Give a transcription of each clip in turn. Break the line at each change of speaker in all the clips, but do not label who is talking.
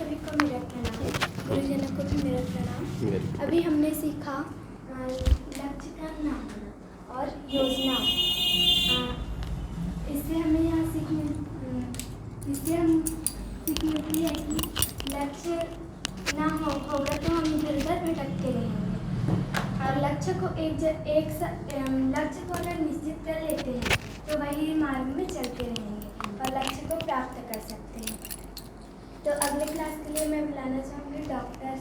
सभी को मेरा प्रणाम, गुरुजनों को भी मेरा प्रणाम। अभी हमने सीखा लक्ष्य का नाम और योजना। इससे हमें यहाँ इससे हम सीख मिलती है कि लक्ष्य ना होगा तो हम इधर उधर भटकते रहेंगे, और लक्ष्य को लक्ष्य को अगर निश्चित कर लेते हैं तो वही मार्ग में चलते रहेंगे और लक्ष्य को प्राप्त कर सकते हैं। तो अगले क्लास के लिए मैं बुलाना चाहूँगी डॉक्टर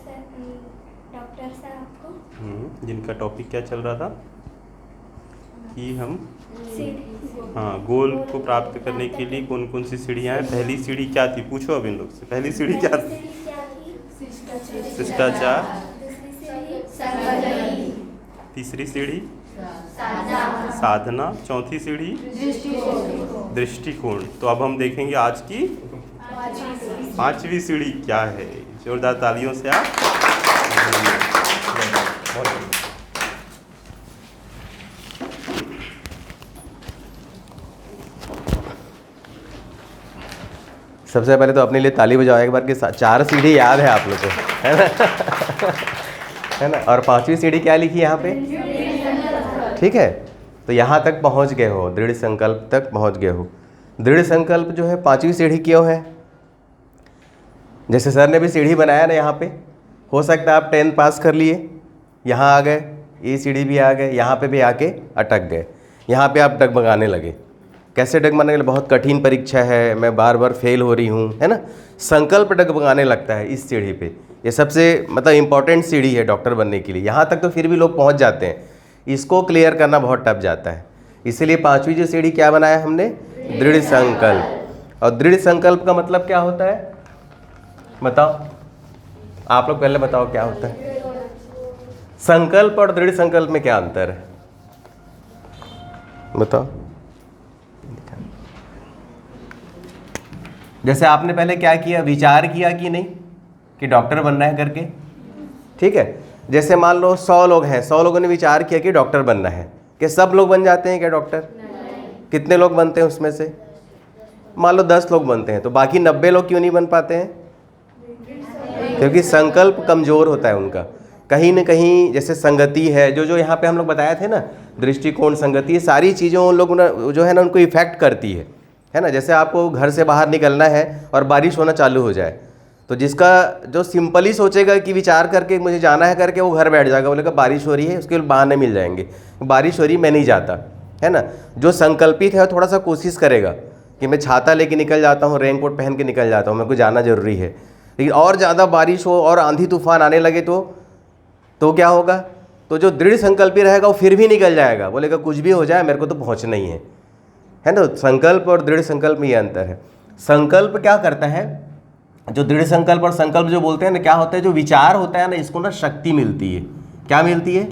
साहब को,
जिनका टॉपिक क्या चल रहा था कि हम गोल को प्राप्त करने के लिए कौन कौन सी सीढ़ियाँ हैं। पहली सीढ़ी क्या थी, पूछो अब इन लोग से, पहली सीढ़ी क्या थी? शिष्टाचार। तीसरी सीढ़ी साधना। चौथी सीढ़ी दृष्टिकोण। तो अब हम देखेंगे आज की पांचवी सीढ़ी क्या है। जोरदार तालियों से आप।
सबसे पहले तो अपने लिए ताली बजाओ एक बार कि 4 सीढ़ी याद है आप लोग को, है ना? है ना? और 5वीं सीढ़ी क्या लिखी यहाँ पे? ठीक है, तो यहाँ तक पहुँच गए हो, दृढ़ संकल्प तक पहुँच गए हो। दृढ़ संकल्प जो है 5वीं सीढ़ी क्यों है? जैसे सर ने भी सीढ़ी बनाया ना यहाँ पे, हो सकता है आप 10th पास कर लिए, यहाँ आ गए, ये सीढ़ी भी आ गए, यहाँ पे भी आके अटक गए, यहाँ पे आप डगमगाने लगे। कैसे डगमगाने लगे? बहुत कठिन परीक्षा है, मैं बार बार फेल हो रही हूँ, है ना? संकल्प डगमगाने लगता है इस सीढ़ी पे। ये सबसे मतलब इम्पॉर्टेंट सीढ़ी है डॉक्टर बनने के लिए। यहाँ तक तो फिर भी लोग पहुँच जाते हैं, इसको क्लियर करना बहुत टफ जाता है। इसीलिए 5वीं जो सीढ़ी क्या बनाया हमने? दृढ़ संकल्प। और दृढ़ संकल्प का मतलब क्या होता है बताओ? आप लोग पहले बताओ क्या होता है? संकल्प और दृढ़ संकल्प में क्या अंतर है बताओ? जैसे आपने पहले क्या किया, विचार किया कि नहीं कि डॉक्टर बनना है करके, ठीक है? जैसे मान लो 100 लोग हैं, 100 लोगों ने विचार किया कि डॉक्टर बनना है, क्या सब लोग बन जाते हैं क्या डॉक्टर? कितने लोग बनते हैं उसमें से? मान लो 10 लोग बनते हैं, तो बाकी 90 लोग क्यों नहीं बन पाते हैं? क्योंकि संकल्प कमज़ोर होता है उनका। कहीं न कहीं जैसे संगति है, जो यहाँ पे हम लोग बताए थे ना, दृष्टिकोण, संगति, ये सारी चीज़ें उन लोग जो है ना उनको इफ़ेक्ट करती है ना? जैसे आपको घर से बाहर निकलना है और बारिश होना चालू हो जाए, तो जिसका जो सिंपली सोचेगा कि विचार करके मुझे जाना है करके, वो घर बैठ जाएगा, बोलेगा बारिश हो रही है, उसके बहाने मिल जाएंगे, बारिश हो रही है मैं नहीं जाता, है ना? जो संकल्पित है थोड़ा सा कोशिश करेगा कि मैं छाता लेके निकल जाता हूँ, रेनकोट पहन के निकल जाता हूँ, मेरे को जाना ज़रूरी है। लेकिन और ज़्यादा बारिश हो और आंधी तूफान आने लगे तो क्या होगा? तो जो दृढ़ संकल्पी रहेगा वो फिर भी निकल जाएगा, बोलेगा कुछ भी हो जाए मेरे को तो पहुँचना ही है ना? संकल्प और दृढ़ संकल्प में ये अंतर है। संकल्प क्या करता है, जो दृढ़ संकल्प और संकल्प जो बोलते हैं ना, क्या होता है, जो विचार होता है ना, इसको ना शक्ति मिलती है। क्या मिलती है?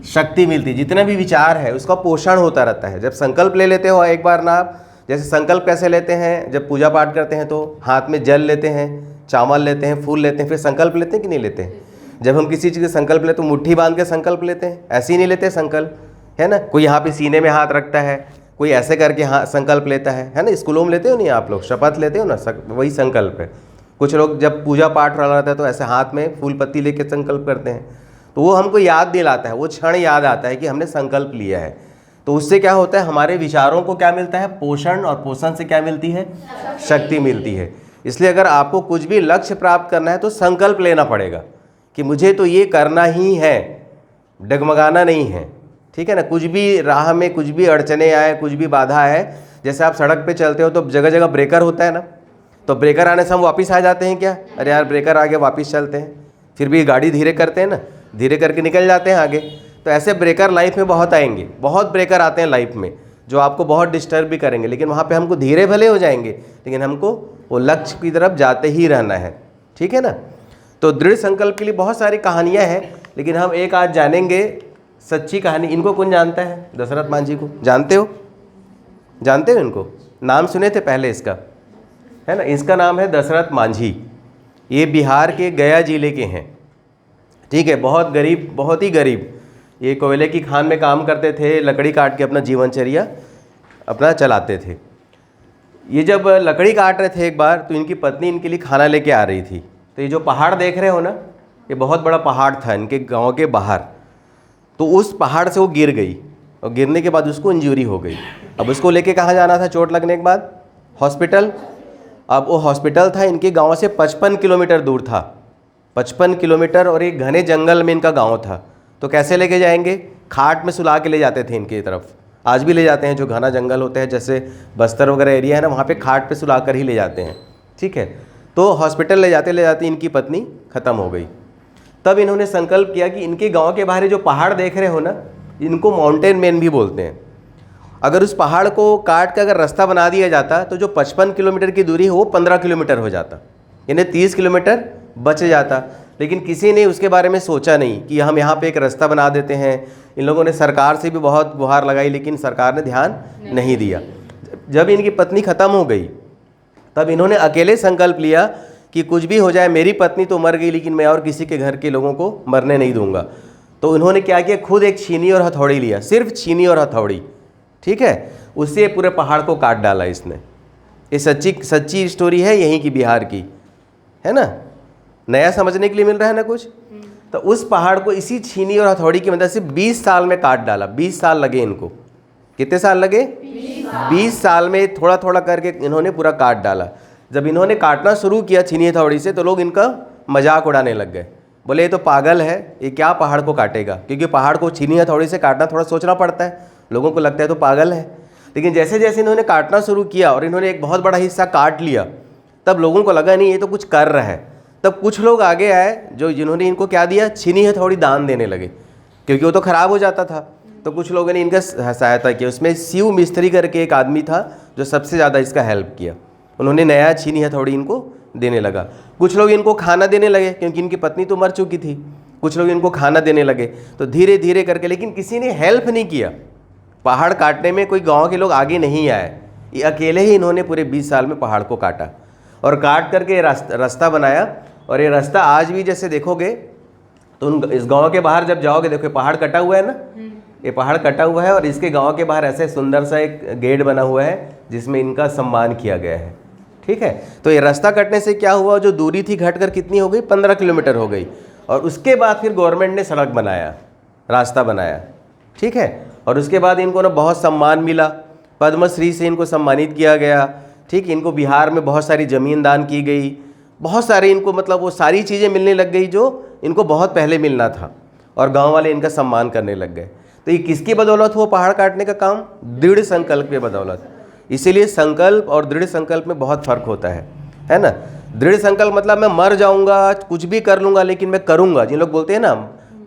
शक्ति मिलती है। जितना भी विचार है उसका पोषण होता रहता है। जब संकल्प ले लेते हो एक बार ना आप, जैसे संकल्प कैसे लेते हैं, जब पूजा पाठ करते हैं तो हाथ में जल लेते हैं, चावल लेते हैं, फूल लेते हैं, फिर संकल्प लेते हैं कि नहीं लेते हैं? जब हम किसी चीज़ का संकल्प लेते तो मुट्ठी बांध के संकल्प लेते हैं, ऐसे ही नहीं लेते संकल्प, है ना? कोई यहाँ पे सीने में हाथ रखता है, कोई ऐसे करके हाँ संकल्प लेता है ना? स्कूलों में लेते हो नहीं आप लोग, शपथ लेते हो ना, वही संकल्प है। कुछ लोग जब पूजा पाठ रहा रहता है तो ऐसे हाथ में फूल पत्ती लेके संकल्प करते हैं, तो वो हमको याद दिलाता है, वो क्षण याद आता है कि हमने संकल्प लिया है। तो उससे क्या होता है, हमारे विचारों को क्या मिलता है? पोषण, और पोषण से क्या मिलती है? शक्ति मिलती है। इसलिए अगर आपको कुछ भी लक्ष्य प्राप्त करना है तो संकल्प लेना पड़ेगा कि मुझे तो ये करना ही है, डगमगाना नहीं है, ठीक है ना? कुछ भी राह में कुछ भी अड़चने आए, कुछ भी बाधा है, जैसे आप सड़क पे चलते हो तो जगह जगह ब्रेकर होता है ना, तो ब्रेकर आने से हम वापस आ जाते हैं क्या? अरे यार ब्रेकर आ गया, वापस चलते हैं, फिर भी गाड़ी धीरे करते हैं ना, धीरे करके निकल जाते हैं आगे। तो ऐसे ब्रेकर लाइफ में बहुत आएंगे, बहुत ब्रेकर आते हैं लाइफ में जो आपको बहुत डिस्टर्ब भी करेंगे, लेकिन वहाँ पे हमको धीरे भले हो जाएंगे, लेकिन हमको वो लक्ष्य की तरफ जाते ही रहना है, ठीक है ना? तो दृढ़ संकल्प के लिए बहुत सारी कहानियाँ हैं, लेकिन हम एक आज जानेंगे सच्ची कहानी। इनको कौन जानता है? दशरथ मांझी को जानते हो? जानते हो इनको? नाम सुने थे पहले इसका, है ना? इसका नाम है दशरथ मांझी। ये बिहार के गया जिले के हैं, ठीक है? बहुत गरीब, बहुत ही गरीब। ये कोयले की खान में काम करते थे, लकड़ी काट के अपना जीवनचर्या अपना चलाते थे। ये जब लकड़ी काट रहे थे एक बार, तो इनकी पत्नी इनके लिए खाना लेके आ रही थी। तो ये जो पहाड़ देख रहे हो ना, ये बहुत बड़ा पहाड़ था इनके गांव के बाहर। तो उस पहाड़ से वो गिर गई, और गिरने के बाद उसको इंजरी हो गई। अब उसको लेके कहाँ जाना था चोट लगने के बाद? हॉस्पिटल। अब वो हॉस्पिटल था इनके गांव से 55 किलोमीटर दूर था, 55 किलोमीटर, और एक घने जंगल में इनका गांव था। तो कैसे लेके जाएंगे? खाट में सुला के ले जाते थे इनकी तरफ। आज भी ले जाते हैं, जो घना जंगल होते हैं, जैसे बस्तर वगैरह एरिया है ना, वहाँ पे खाट पे सुला कर ही ले जाते हैं। ठीक है, तो हॉस्पिटल ले जाते इनकी पत्नी ख़त्म हो गई। तब इन्होंने संकल्प किया कि इनके गांव के बाहर जो पहाड़ देख रहे हो ना, इनको माउंटेन मैन भी बोलते हैं। अगर उस पहाड़ को काट कर अगर रास्ता बना दिया जाता, तो जो 55 किलोमीटर की दूरी है वो 15 किलोमीटर हो जाता, यानी 30 किलोमीटर बच जाता। लेकिन किसी ने उसके बारे में सोचा नहीं कि हम यहाँ पे एक रास्ता बना देते हैं। इन लोगों ने सरकार से भी बहुत गुहार लगाई, लेकिन सरकार ने ध्यान नहीं दिया। जब इनकी पत्नी ख़त्म हो गई, तब इन्होंने अकेले संकल्प लिया कि कुछ भी हो जाए, मेरी पत्नी तो मर गई, लेकिन मैं और किसी के घर के लोगों को मरने नहीं दूंगा। तो उन्होंने क्या किया, खुद एक छीनी और हथौड़ी लिया, सिर्फ छीनी और हथौड़ी। ठीक है, उससे पूरे पहाड़ को काट डाला इसने। ये सच्ची स्टोरी है यहीं की, बिहार की है ना। नया समझने के लिए मिल रहा है ना कुछ। तो उस पहाड़ को इसी छीनी और हथौड़ी की मदद से 20 साल में काट डाला। 20 साल लगे इनको। कितने साल लगे? 20 साल में थोड़ा थोड़ा करके इन्होंने पूरा काट डाला। जब इन्होंने काटना शुरू किया छीनी हथौड़ी से, तो लोग इनका मजाक उड़ाने लग गए। बोले ये तो पागल है, ये क्या पहाड़ को काटेगा? क्योंकि पहाड़ को छीनी हथौड़ी से काटना थोड़ा सोचना पड़ता है, लोगों को लगता है तो पागल है। लेकिन जैसे जैसे इन्होंने काटना शुरू किया और इन्होंने एक बहुत बड़ा हिस्सा काट लिया, तब लोगों को लगा नहीं ये तो कुछ कर रहा है। तब कुछ लोग आगे आए जिन्होंने इनको क्या दिया, छीनी हथौड़ी दान देने लगे, क्योंकि वो तो ख़राब हो जाता था। तो कुछ लोगों ने इनका सहायता किया। उसमें शिव मिस्त्री करके एक आदमी था जो सबसे ज़्यादा इसका हेल्प किया। उन्होंने नया छीनी हथौड़ी इनको देने लगा। कुछ लोग इनको खाना देने लगे, क्योंकि इनकी पत्नी तो मर चुकी थी। कुछ लोग इनको खाना देने लगे। तो धीरे धीरे करके, लेकिन किसी ने हेल्प नहीं किया। पहाड़ काटने में कोई गांव के लोग आगे नहीं आए। ये अकेले ही इन्होंने पूरे 20 साल में पहाड़ को काटा और काट करके रास्ता बनाया। और ये रास्ता आज भी जैसे देखोगे तो इस गांव के बाहर जब जाओगे, देखो पहाड़ कटा हुआ है ना, ये पहाड़ कटा हुआ है, और इसके गांव के बाहर ऐसे सुंदर सा एक गेट बना हुआ है जिसमें इनका सम्मान किया गया है। ठीक है, तो ये रास्ता कटने से क्या हुआ, जो दूरी थी घटकर कितनी हो गई, 15 किलोमीटर हो गई। और उसके बाद फिर गवर्नमेंट ने सड़क बनाया, रास्ता बनाया। ठीक है, और उसके बाद इनको ना बहुत सम्मान मिला, पद्मश्री से इनको सम्मानित किया गया। ठीक, इनको बिहार में बहुत सारी ज़मीन दान की गई, बहुत सारे इनको मतलब वो सारी चीज़ें मिलने लग गई जो इनको बहुत पहले मिलना था, और गांव वाले इनका सम्मान करने लग गए। तो ये किसकी बदौलत हुआ पहाड़ काटने का काम? दृढ़ संकल्प की बदौलत। इसीलिए संकल्प और दृढ़ संकल्प में बहुत फर्क होता है ना। दृढ़ संकल्प मतलब मैं मर जाऊंगा, कुछ भी कर लूंगा, लेकिन मैं करूंगा। जिन लोग बोलते हैं ना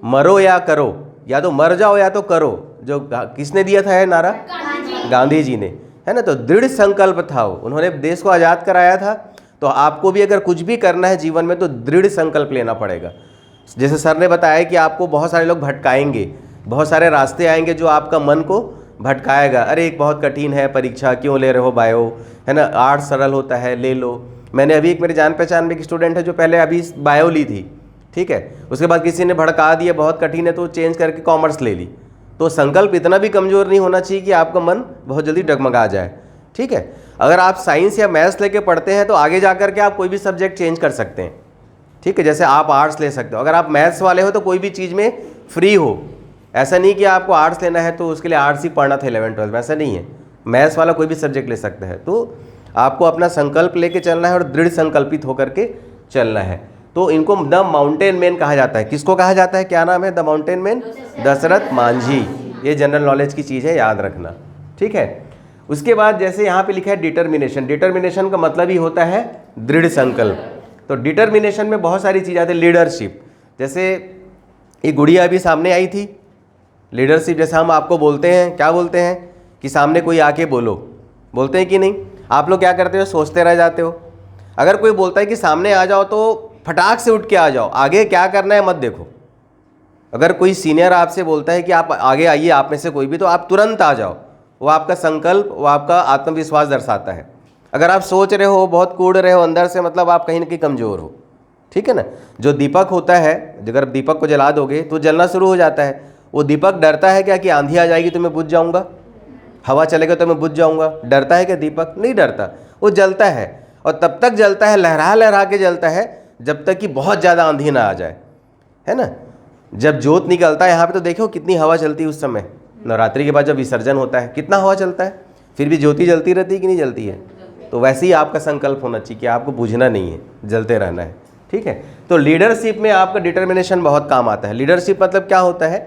मरो या करो, या तो मर जाओ या तो करो, जो किसने दिया था है नारा? गांधी जी ने, है ना। तो दृढ़ संकल्प था वो, उन्होंने देश को आज़ाद कराया था। तो आपको भी अगर कुछ भी करना है जीवन में तो दृढ़ संकल्प लेना पड़ेगा। जैसे सर ने बताया कि आपको बहुत सारे लोग भटकाएंगे, बहुत सारे रास्ते आएंगे जो आपका मन को भटकाएगा। अरे एक बहुत कठिन है परीक्षा, क्यों ले रहे हो बायो, है ना, आर्ट्स सरल होता है, ले लो। मैंने अभी एक मेरे जान पहचान में एक स्टूडेंट है जो पहले अभी बायो ली थी, ठीक है, उसके बाद किसी ने भड़का दिया बहुत कठिन है तो चेंज करके कॉमर्स ले ली। तो संकल्प इतना भी कमज़ोर नहीं होना चाहिए कि आपका मन बहुत जल्दी डगमगा जाए। ठीक है, अगर आप साइंस या मैथ्स लेके पढ़ते हैं तो आगे जाकर के आप कोई भी सब्जेक्ट चेंज कर सकते हैं। ठीक है, जैसे आप आर्ट्स ले सकते हो, अगर आप मैथ्स वाले हो तो कोई भी चीज़ में फ्री हो। ऐसा नहीं कि आपको आर्ट्स लेना है तो उसके लिए आर्ट्स ही पढ़ना था 11th-12th में, ऐसा नहीं है। मैथ्स वाला कोई भी सब्जेक्ट ले सकता है। तो आपको अपना संकल्प लेके चलना है और दृढ़ संकल्पित होकर के चलना है। तो इनको द माउंटेन मैन कहा जाता है। किसको कहा जाता है, क्या नाम है? The mountain man Dasharath Manjhi. ये जनरल नॉलेज की चीज़ है, याद रखना। ठीक है, उसके बाद जैसे यहाँ पे लिखा है डिटर्मिनेशन। डिटर्मिनेशन का मतलब ही होता है दृढ़ संकल्प। तो डिटर्मिनेशन में बहुत सारी चीज़ आती है। लीडरशिप, जैसे ये गुड़िया अभी सामने आई थी। लीडरशिप जैसे हम आपको बोलते हैं, क्या बोलते हैं कि सामने कोई आके बोलो, बोलते हैं कि नहीं? आप लोग क्या करते हो, सोचते रह जाते हो। अगर कोई बोलता है कि सामने आ जाओ तो फटाक से उठ के आ जाओ, आगे क्या करना है मत देखो। अगर कोई सीनियर आपसे बोलता है कि आप आगे आइए, आप में से कोई भी, तो आप तुरंत आ जाओ। वो आपका संकल्प, वो आपका आत्मविश्वास दर्शाता है। अगर आप सोच रहे हो, बहुत कूद रहे हो अंदर से, मतलब आप कहीं ना कहीं कमज़ोर हो। ठीक है ना। जो दीपक होता है, अगर दीपक को जला दोगे तो जलना शुरू हो जाता है। वो दीपक डरता है क्या कि आंधी आ जाएगी तो मैं बुझ जाऊँगा, हवा चलेगा तो मैं बुझ जाऊँगा? डरता है क्या दीपक? नहीं डरता। वो जलता है, और तब तक जलता है, लहरा लहरा के जलता है जब तक कि बहुत ज़्यादा आंधी ना आ जाए, है ना। जब जोत निकलता है यहाँ पे तो देखो कितनी हवा चलती है उस समय, नवरात्रि के बाद जब विसर्जन होता है कितना हवा चलता है, फिर भी ज्योति जलती रहती है कि नहीं जलती है। तो वैसे ही आपका संकल्प होना चाहिए कि आपको बुझना नहीं है, जलते रहना है, ठीक है। तो लीडरशिप में आपका डिटर्मिनेशन बहुत काम आता है। लीडरशिप मतलब क्या होता है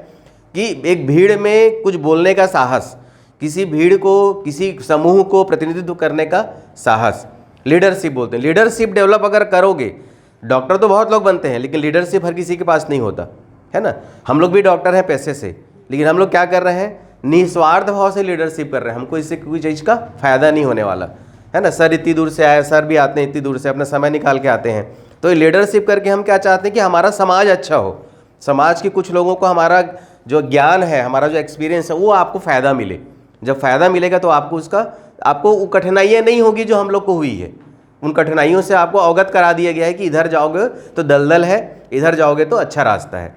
कि एक भीड़ में कुछ बोलने का साहस, किसी भीड़ को, किसी समूह को प्रतिनिधित्व करने का साहस, लीडरशिप बोलते हैं। लीडरशिप डेवलप अगर करोगे, डॉक्टर तो बहुत लोग बनते हैं लेकिन लीडरशिप हर किसी के पास नहीं होता, है ना। हम लोग भी डॉक्टर हैं पैसे से, लेकिन हम लोग क्या कर रहे हैं, निस्वार्थ भाव से लीडरशिप कर रहे हैं। हमको इससे कोई चीज़ का फायदा नहीं होने वाला, है ना। सर इतनी दूर से आए, सर भी आते हैं इतनी दूर से, अपना समय निकाल के आते हैं। तो ये लीडरशिप करके हम क्या चाहते हैं कि हमारा समाज अच्छा हो, समाज के कुछ लोगों को हमारा जो ज्ञान है, हमारा जो एक्सपीरियंस है वो आपको फ़ायदा मिले। जब फ़ायदा मिलेगा तो आपको वो कठिनाइयाँ नहीं होगी जो हम लोग को हुई है। उन कठिनाइयों से आपको अवगत करा दिया गया है कि इधर जाओगे तो दलदल है, इधर जाओगे तो अच्छा रास्ता है।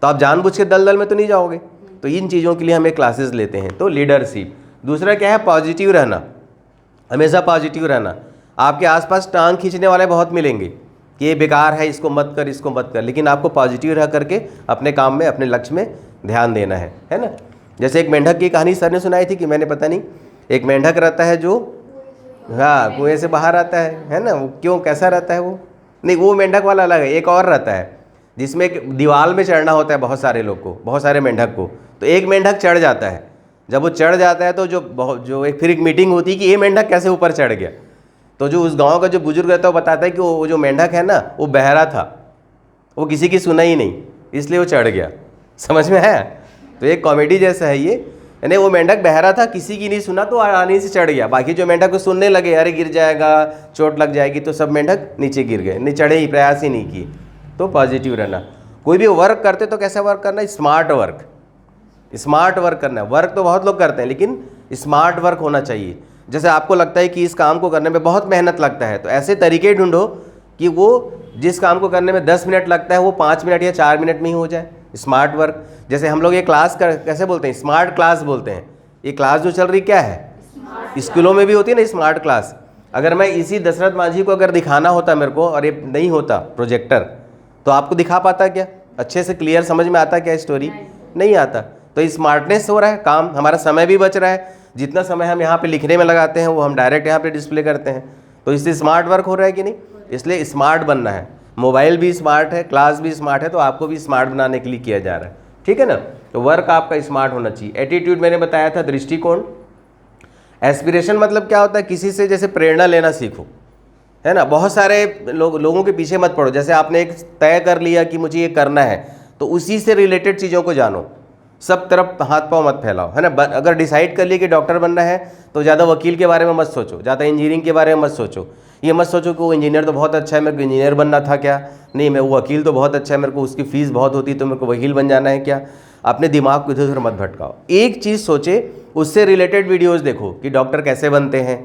तो आप जानबूझ के दलदल में तो नहीं जाओगे। तो इन चीज़ों के लिए हम एक क्लासेस लेते हैं। तो लीडरशिप। दूसरा क्या है, पॉजिटिव रहना, हमेशा पॉजिटिव रहना। आपके आसपास टांग खींचने वाले बहुत मिलेंगे कि ये बेकार है, इसको मत कर, इसको मत कर, लेकिन आपको पॉजिटिव रह करके अपने काम में, अपने लक्ष्य में ध्यान देना है ना। जैसे एक मेंढक की कहानी सर ने सुनाई थी कि मैंने पता नहीं, एक मेंढक रहता है जो, हाँ, कुएं से बाहर आता है ना। वो क्यों, कैसा रहता है वो, नहीं वो मेंढक वाला अलग है। एक और रहता है जिसमें एक दीवार में चढ़ना होता है बहुत सारे लोग को, बहुत सारे मेंढक को। तो एक मेंढक चढ़ जाता है। जब वो चढ़ जाता है तो जो फिर एक मीटिंग होती है कि ये मेंढक कैसे ऊपर चढ़ गया। तो जो उस गांव का जो बुजुर्ग रहता है वो बताता है कि वो जो मेंढक है ना वो बहरा था, वो किसी की सुना ही नहीं, इसलिए वो चढ़ गया। समझ में है। तो एक कॉमेडी जैसा है ये, यानी वो मेंढक बहरा था, किसी की नहीं सुना तो आसानी से चढ़ गया। बाकी जो मेंढक को सुनने लगे, अरे गिर जाएगा, चोट लग जाएगी, तो सब मेंढक नीचे गिर गए, नहीं चढ़े ही, प्रयास ही नहीं किए। तो पॉजिटिव रहना। कोई भी वर्क करते तो कैसा वर्क करना है, स्मार्ट वर्क, स्मार्ट वर्क करना है। वर्क तो बहुत लोग करते हैं लेकिन स्मार्ट वर्क होना चाहिए। जैसे आपको लगता है कि इस काम को करने में बहुत मेहनत लगता है, तो ऐसे तरीके ढूंढो कि वो जिस काम को करने में 10 मिनट लगता है वो 5 मिनट या 4 मिनट में ही हो जाए। Smart work. जैसे हम लोग ये क्लास कैसे बोलते हैं, स्मार्ट क्लास बोलते हैं। ये क्लास जो चल रही क्या है, स्कूलों में भी होती है ना स्मार्ट क्लास। अगर मैं इसी दशरथ मांझी को अगर दिखाना होता मेरे को, और ये नहीं होता प्रोजेक्टर, तो आपको दिखा पाता क्या, अच्छे से क्लियर समझ में आता क्या स्टोरी, नहीं आता। तो स्मार्टनेस हो रहा है काम, हमारा समय भी बच रहा है। जितना समय हम यहाँ पे लिखने में लगाते हैं वो हम डायरेक्ट यहाँ पे डिस्प्ले करते हैं। तो इससे स्मार्ट वर्क हो रहा है कि नहीं। इसलिए स्मार्ट बनना है। मोबाइल भी स्मार्ट है, क्लास भी स्मार्ट है, तो आपको भी स्मार्ट बनाने के लिए किया जा रहा है, ठीक है ना। तो वर्क आपका स्मार्ट होना चाहिए। एटीट्यूड मैंने बताया था, दृष्टिकोण। एस्पिरेशन मतलब क्या होता है, किसी से जैसे प्रेरणा लेना सीखो, है ना। बहुत सारे लोगों के पीछे मत पड़ो। जैसे आपने एक तय कर लिया कि मुझे ये करना है, तो उसी से रिलेटेड चीज़ों को जानो, सब तरफ हाथ पाँव मत फैलाओ, है ना। अगर डिसाइड कर लिए कि डॉक्टर बनना है तो ज़्यादा वकील के बारे में मत सोचो, ज़्यादा इंजीनियरिंग के बारे में मत सोचो। ये मत सोचो कि वो इंजीनियर तो बहुत अच्छा है, मेरे को इंजीनियर बनना था क्या, नहीं मैं वो वकील तो बहुत अच्छा है, मेरे को उसकी फ़ीस बहुत होती है तो मेरे को वकील बन जाना है क्या। अपने दिमाग को इधर उधर मत भटकाओ। एक चीज़ सोचे, उससे रिलेटेड वीडियोस देखो कि डॉक्टर कैसे बनते हैं,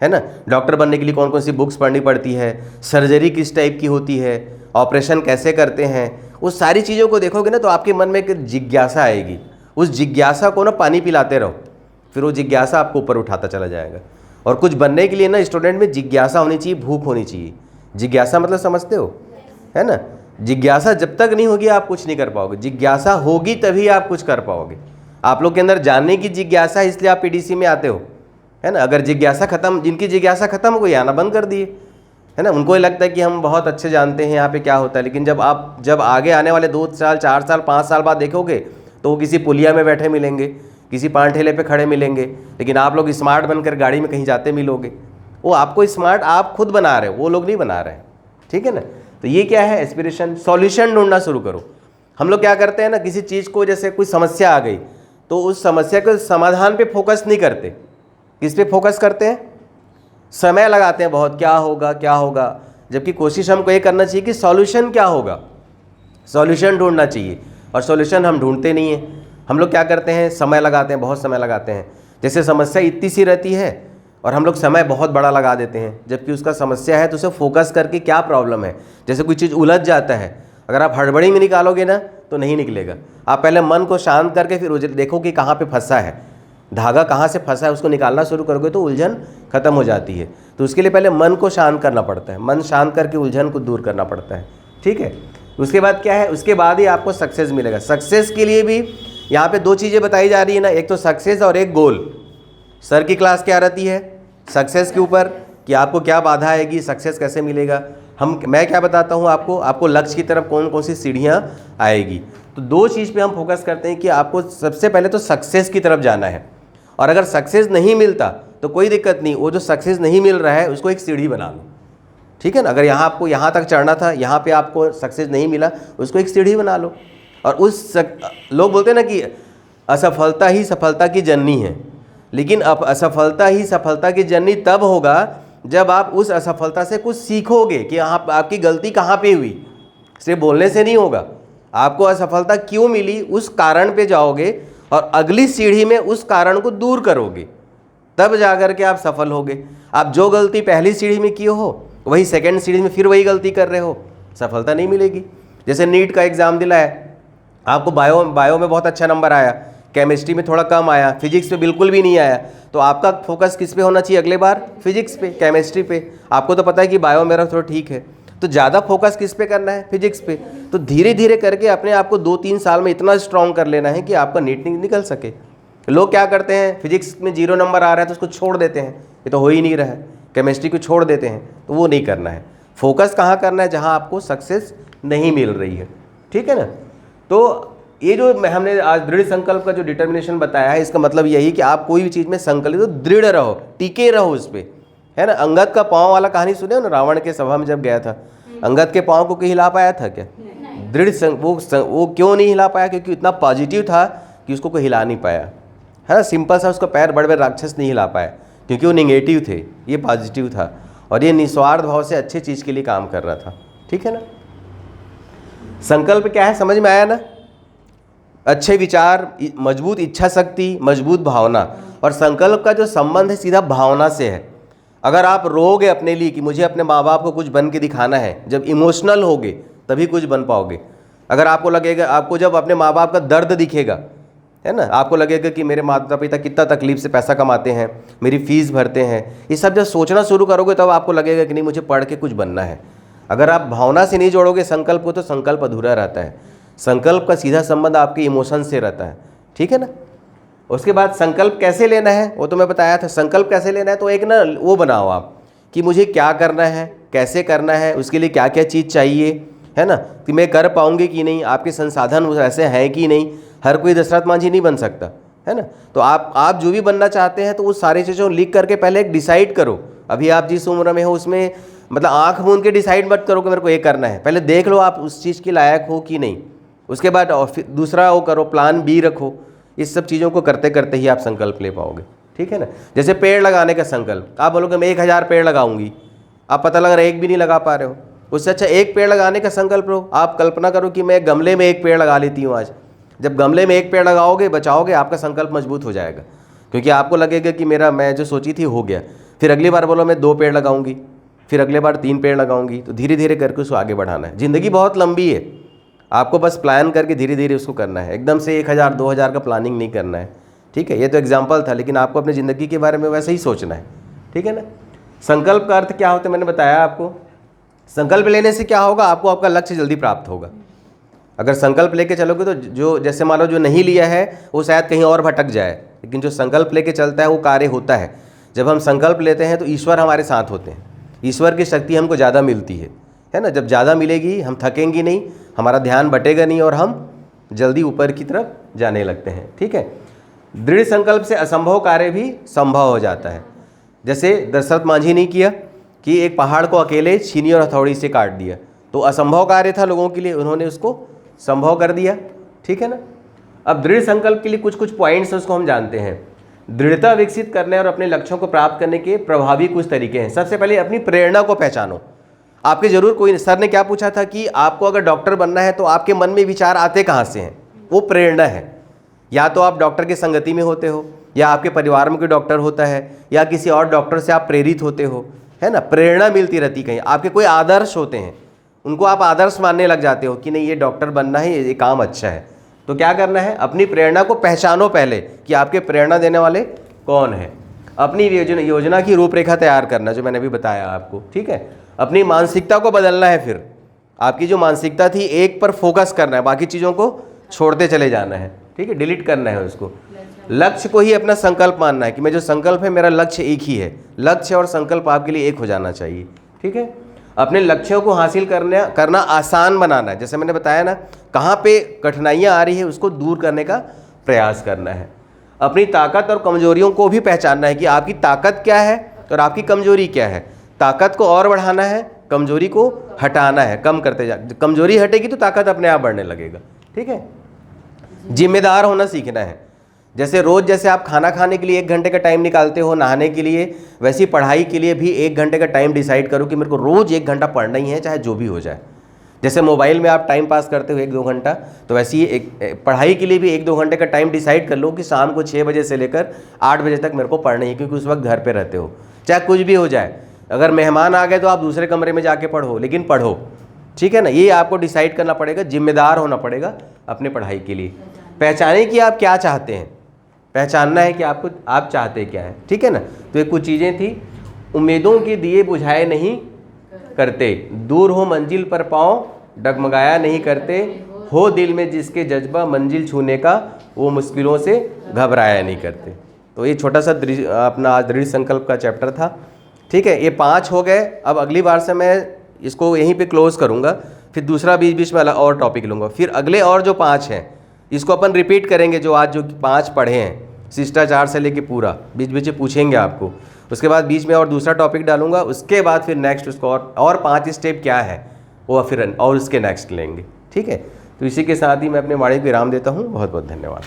है ना। डॉक्टर बनने के लिए कौन कौन सी बुक्स पढ़नी पड़ती है, सर्जरी किस टाइप की होती है, ऑपरेशन कैसे करते हैं, उस सारी चीज़ों को देखोगे ना तो आपके मन में एक जिज्ञासा आएगी। उस जिज्ञासा को ना पानी पिलाते रहो, फिर वो जिज्ञासा आपको ऊपर उठाता चला जाएगा। और कुछ बनने के लिए ना स्टूडेंट में जिज्ञासा होनी चाहिए, भूख होनी चाहिए। जिज्ञासा मतलब समझते हो, है ना। जिज्ञासा जब तक नहीं होगी आप कुछ नहीं कर पाओगे। जिज्ञासा होगी तभी आप कुछ कर पाओगे। आप लोग के अंदर जानने की जिज्ञासा है इसलिए आप पीडीसी में आते हो, है ना। अगर जिज्ञासा खत्म, जिनकी जिज्ञासा खत्म हो गई आना बंद कर दिए, है ना। उनको ये लगता है कि हम बहुत अच्छे जानते हैं यहाँ पे क्या होता है। लेकिन जब आगे आने वाले 2 साल 4 साल 5 साल बाद देखोगे तो वो किसी पुलिया में बैठे मिलेंगे, किसी पान ठेले पे खड़े मिलेंगे। लेकिन आप लोग स्मार्ट बनकर गाड़ी में कहीं जाते मिलोगे। वो आपको स्मार्ट आप खुद बना रहे हो, वो लोग नहीं बना रहे हैं, ठीक है ना। तो ये क्या है, एस्पिरेशन। सॉल्यूशन ढूंढना शुरू करो। हम लोग क्या करते हैं ना, किसी चीज़ को, जैसे कोई समस्या आ गई तो उस समस्या के समाधान पे फोकस नहीं करते। किस पे फोकस करते हैं, समय लगाते हैं बहुत, क्या होगा क्या होगा। जबकि कोशिश हमको ये करना चाहिए कि सॉल्यूशन क्या होगा, सॉल्यूशन ढूंढना चाहिए। और सॉल्यूशन हम ढूंढते नहीं हैं। हम लोग क्या करते हैं, समय लगाते हैं, बहुत समय लगाते हैं। जैसे समस्या इतनी सी रहती है और हम लोग समय बहुत बड़ा लगा देते हैं, जबकि उसका समस्या है तो उसे फोकस करके क्या प्रॉब्लम है। जैसे कोई चीज़ उलझ जाता है, अगर आप हड़बड़ी में निकालोगे ना तो नहीं निकलेगा। आप पहले मन को शांत करके फिर देखो कि कहाँ पे फंसा है। धागा कहाँ से फंसा है उसको निकालना शुरू करोगे तो उलझन खत्म हो जाती है। तो उसके लिए पहले मन को शांत करना पड़ता है, मन शांत करके उलझन को दूर करना पड़ता है, ठीक है। उसके बाद क्या है, उसके बाद ही आपको सक्सेस मिलेगा। सक्सेस के लिए भी यहाँ पे दो चीज़ें बताई जा रही है ना, एक तो सक्सेस और एक गोल। सर की क्लास क्या रहती है सक्सेस के ऊपर, कि आपको क्या बाधा आएगी, सक्सेस कैसे मिलेगा। मैं क्या बताता हूँ आपको लक्ष्य की तरफ कौन कौन सी सीढ़ियाँ आएगी। तो दो चीज़ पे हम फोकस करते हैं कि आपको सबसे पहले तो सक्सेस की तरफ जाना है, और अगर सक्सेस नहीं मिलता तो कोई दिक्कत नहीं, वो जो सक्सेस नहीं मिल रहा है उसको एक सीढ़ी बना लो, ठीक है ना। अगर यहाँ आपको यहाँ तक चढ़ना था, यहाँ पे आपको सक्सेस नहीं मिला, उसको एक सीढ़ी बना लो। और लोग बोलते हैं ना कि असफलता ही सफलता की जननी है, लेकिन अब असफलता ही सफलता की जननी तब होगा जब आप उस असफलता से कुछ सीखोगे कि आपकी गलती कहाँ पे हुई। सिर्फ बोलने से नहीं होगा, आपको असफलता क्यों मिली उस कारण पे जाओगे और अगली सीढ़ी में उस कारण को दूर करोगे, तब जाकर के आप सफल होगे। आप जो गलती पहली सीढ़ी में किए हो वही सेकंड सीढ़ी में फिर वही गलती कर रहे हो, सफलता नहीं मिलेगी। जैसे नीट का एग्ज़ाम दिलाया, आपको बायो में बहुत अच्छा नंबर आया, केमिस्ट्री में थोड़ा कम आया, फिजिक्स पे बिल्कुल भी नहीं आया, तो आपका फोकस किस पे होना चाहिए अगले बार, फिजिक्स पे, केमिस्ट्री पे। आपको तो पता है कि बायो मेरा थोड़ा ठीक है, तो ज़्यादा फोकस किस पे करना है, फिजिक्स पे। तो धीरे धीरे करके अपने आप को 2-3 साल में इतना स्ट्रॉन्ग कर लेना है कि आपका नीट निकल सके। लोग क्या करते हैं, फिजिक्स में 0 नंबर आ रहा है तो उसको छोड़ देते हैं, ये तो हो ही नहीं रहा है, केमिस्ट्री को छोड़ देते हैं, तो वो नहीं करना है। फोकस कहाँ करना है, जहाँ आपको सक्सेस नहीं मिल रही है, ठीक है ना। तो ये जो हमने आज दृढ़ संकल्प का जो डिटर्मिनेशन बताया है, इसका मतलब यही कि आप कोई भी चीज़ में संकल्पित तो दृढ़ रहो, टिके रहो उस पर, है ना। अंगद का पाँव वाला कहानी सुने हो ना, रावण के सभा में जब गया था, अंगद के पाँव को कहीं हिला पाया था क्या? वो क्यों नहीं हिला पाया? क्योंकि इतना पॉजिटिव था कि उसको कोई हिला नहीं पाया, है ना। सिंपल सा उसका पैर बड़े बड़े राक्षस नहीं हिला पाया क्योंकि वो निगेटिव थे, ये पॉजिटिव था और ये निस्वार्थ भाव से अच्छे चीज़ के लिए काम कर रहा था, ठीक है ना। संकल्प क्या है, समझ में आया ना। अच्छे विचार, मजबूत इच्छा शक्ति, मजबूत भावना, और संकल्प का जो संबंध है सीधा भावना से है। अगर आप रोगे अपने लिए कि मुझे अपने माँ बाप को कुछ बन के दिखाना है, जब इमोशनल होगे तभी कुछ बन पाओगे। अगर आपको लगेगा, आपको जब अपने माँ बाप का दर्द दिखेगा, है ना, आपको लगेगा कि मेरे माता पिता कितना तकलीफ से पैसा कमाते हैं, मेरी फीस भरते हैं, ये सब जब सोचना शुरू करोगे तब आपको लगेगा कि नहीं मुझे पढ़ के कुछ बनना है। अगर आप भावना से नहीं जोड़ोगे संकल्प को तो संकल्प अधूरा रहता है। संकल्प का सीधा संबंध आपके इमोशन से रहता है, ठीक है ना। उसके बाद संकल्प कैसे लेना है वो तो मैं बताया था। संकल्प कैसे लेना है तो एक ना वो बनाओ आप कि मुझे क्या करना है, कैसे करना है, उसके लिए क्या क्या चीज़ चाहिए, है ना, कि मैं कर पाऊँगी कि नहीं, आपके संसाधन ऐसे हैं कि नहीं। हर कोई दशरथ मांझी नहीं बन सकता, है ना। तो आप जो भी बनना चाहते हैं तो उस सारी चीज़ों लिख करके पहले एक डिसाइड करो। अभी आप जिस उम्र में हो उसमें मतलब आँख मूंद के डिसाइड मत करो कि मेरे को ये करना है, पहले देख लो आप उस चीज़ के लायक हो कि नहीं। उसके बाद दूसरा वो करो, प्लान बी रखो। इस सब चीज़ों को करते करते ही आप संकल्प ले पाओगे, ठीक है ना। जैसे पेड़ लगाने का संकल्प, आप बोलोगे मैं 1000 पेड़ लगाऊंगी, आप पता लग रहा है एक भी नहीं लगा पा रहे हो। उससे अच्छा एक पेड़ लगाने का संकल्प लो। आप कल्पना करो कि मैं गमले में एक पेड़ लगा लेती हूँ आज। जब गमले में एक पेड़ लगाओगे, बचाओगे, आपका संकल्प मजबूत हो जाएगा, क्योंकि आपको लगेगा कि मैं जो सोची थी हो गया। फिर अगली बार बोलो मैं 2 पेड़ लगाऊंगी, फिर अगली बार 3 पेड़ लगाऊंगी। तो धीरे धीरे करके उसको आगे बढ़ाना है। ज़िंदगी बहुत लंबी है, आपको बस प्लान करके धीरे धीरे उसको करना है। एकदम से 1000-2000 का प्लानिंग नहीं करना है, ठीक है। ये तो एग्जाम्पल था, लेकिन आपको अपनी ज़िंदगी के बारे में वैसे ही सोचना है, ठीक है ना। संकल्प का अर्थ क्या होता है मैंने बताया आपको। संकल्प लेने से क्या होगा, आपको आपका लक्ष्य जल्दी प्राप्त होगा। अगर संकल्प लेके चलोगे तो जो जैसे मान लो जो नहीं लिया है वो शायद कहीं और भटक जाए, लेकिन जो संकल्प लेके चलता है वो कार्य होता है। जब हम संकल्प लेते हैं तो ईश्वर हमारे साथ होते हैं, ईश्वर की शक्ति हमको ज़्यादा मिलती है ना। जब ज़्यादा मिलेगी हम थकेंगे नहीं, हमारा ध्यान बटेगा नहीं और हम जल्दी ऊपर की तरफ जाने लगते हैं, ठीक है। दृढ़ संकल्प से असंभव कार्य भी संभव हो जाता है। जैसे दशरथ मांझी ने किया कि एक पहाड़ को अकेले छीनी और हथौड़ी से काट दिया, तो असंभव कार्य था लोगों के लिए, उन्होंने उसको संभव कर दिया, ठीक है ना। अब दृढ़ संकल्प के लिए कुछ कुछ पॉइंट्स उसको हम जानते हैं। दृढ़ता विकसित करने और अपने लक्ष्यों को प्राप्त करने के प्रभावी कुछ तरीके हैं। सबसे पहले अपनी प्रेरणा को पहचानो। आपके जरूर कोई, सर ने क्या पूछा था कि आपको अगर डॉक्टर बनना है तो आपके मन में विचार आते कहाँ से हैं, वो प्रेरणा है। या तो आप डॉक्टर की संगति में होते हो, या आपके परिवार में कोई डॉक्टर होता है, या किसी और डॉक्टर से आप प्रेरित होते हो, है ना। प्रेरणा मिलती रहती कहीं, आपके कोई आदर्श होते हैं, उनको आप आदर्श मानने लग जाते हो कि नहीं ये डॉक्टर बनना है, ये काम अच्छा है, तो क्या करना है, अपनी प्रेरणा को पहचानो पहले कि आपके प्रेरणा देने वाले कौन है। अपनी योजना की रूपरेखा तैयार करना, जो मैंने अभी बताया आपको, ठीक है। अपनी मानसिकता को बदलना है, फिर आपकी जो मानसिकता थी एक पर फोकस करना है, बाकी चीज़ों को छोड़ते चले जाना है, ठीक है, डिलीट करना है उसको। लक्ष्य को ही अपना संकल्प मानना है कि मैं जो संकल्प है मेरा लक्ष्य एक ही है। लक्ष्य और संकल्प आपके लिए एक हो जाना चाहिए, ठीक है। अपने लक्ष्यों को हासिल करना आसान बनाना है। जैसे मैंने बताया ना, कहाँ पे कठिनाइयाँ आ रही है उसको दूर करने का प्रयास करना है। अपनी ताकत और कमजोरियों को भी पहचानना है कि आपकी ताकत क्या है और आपकी कमजोरी क्या है। ताकत को और बढ़ाना है, कमजोरी को हटाना है, कम करते जा। कमजोरी हटेगी तो ताकत अपने आप बढ़ने लगेगा, ठीक है। जिम्मेदार होना सीखना है। जैसे रोज़ जैसे आप खाना खाने के लिए 1 घंटे का टाइम निकालते हो, नहाने के लिए, वैसी पढ़ाई के लिए भी 1 घंटे का टाइम डिसाइड करो कि मेरे को रोज़ 1 घंटा पढ़ना ही है, चाहे जो भी हो जाए। जैसे मोबाइल में आप टाइम पास करते हो 1-2 घंटा, तो वैसे ही एक पढ़ाई के लिए भी 1-2 घंटे का टाइम डिसाइड कर लो कि शाम को 6 बजे से लेकर 8 बजे तक मेरे को पढ़ना ही है, क्योंकि उस वक्त घर पे रहते हो, चाहे कुछ भी हो जाए। अगर मेहमान आ गए तो आप दूसरे कमरे में जाके पढ़ो, लेकिन पढ़ो, ठीक है ना। ये आपको डिसाइड करना पड़ेगा, जिम्मेदार होना पड़ेगा अपने पढ़ाई के लिए। पहचाने कि आप क्या चाहते हैं, पहचानना है कि आप चाहते क्या हैं, ठीक है ना। तो ये कुछ चीज़ें थी। उम्मीदों के दिए बुझाए नहीं करते, दूर हो मंजिल पर पाँव डगमगाया नहीं करते, हो दिल में जिसके जज्बा मंजिल छूने का, वो मुश्किलों से घबराया नहीं करते। तो ये छोटा सा अपना आज दृढ़ संकल्प का चैप्टर था, ठीक है। ये 5 हो गए। अब अगली बार से मैं इसको यहीं पे क्लोज करूँगा, फिर दूसरा बीच बीच में अलग और टॉपिक लूँगा। फिर अगले और जो 5 हैं इसको अपन रिपीट करेंगे, जो आज जो 5 पढ़े हैं, शिष्टाचार से लेके पूरा बीच बीच में पूछेंगे आपको। उसके बाद बीच में और दूसरा टॉपिक डालूंगा, उसके बाद फिर नेक्स्ट उसको और 5 स्टेप क्या है वो फिर और उसके नेक्स्ट लेंगे, ठीक है। तो इसी के साथ ही मैं अपने वाणी को विराम देता हूँ। बहुत बहुत धन्यवाद।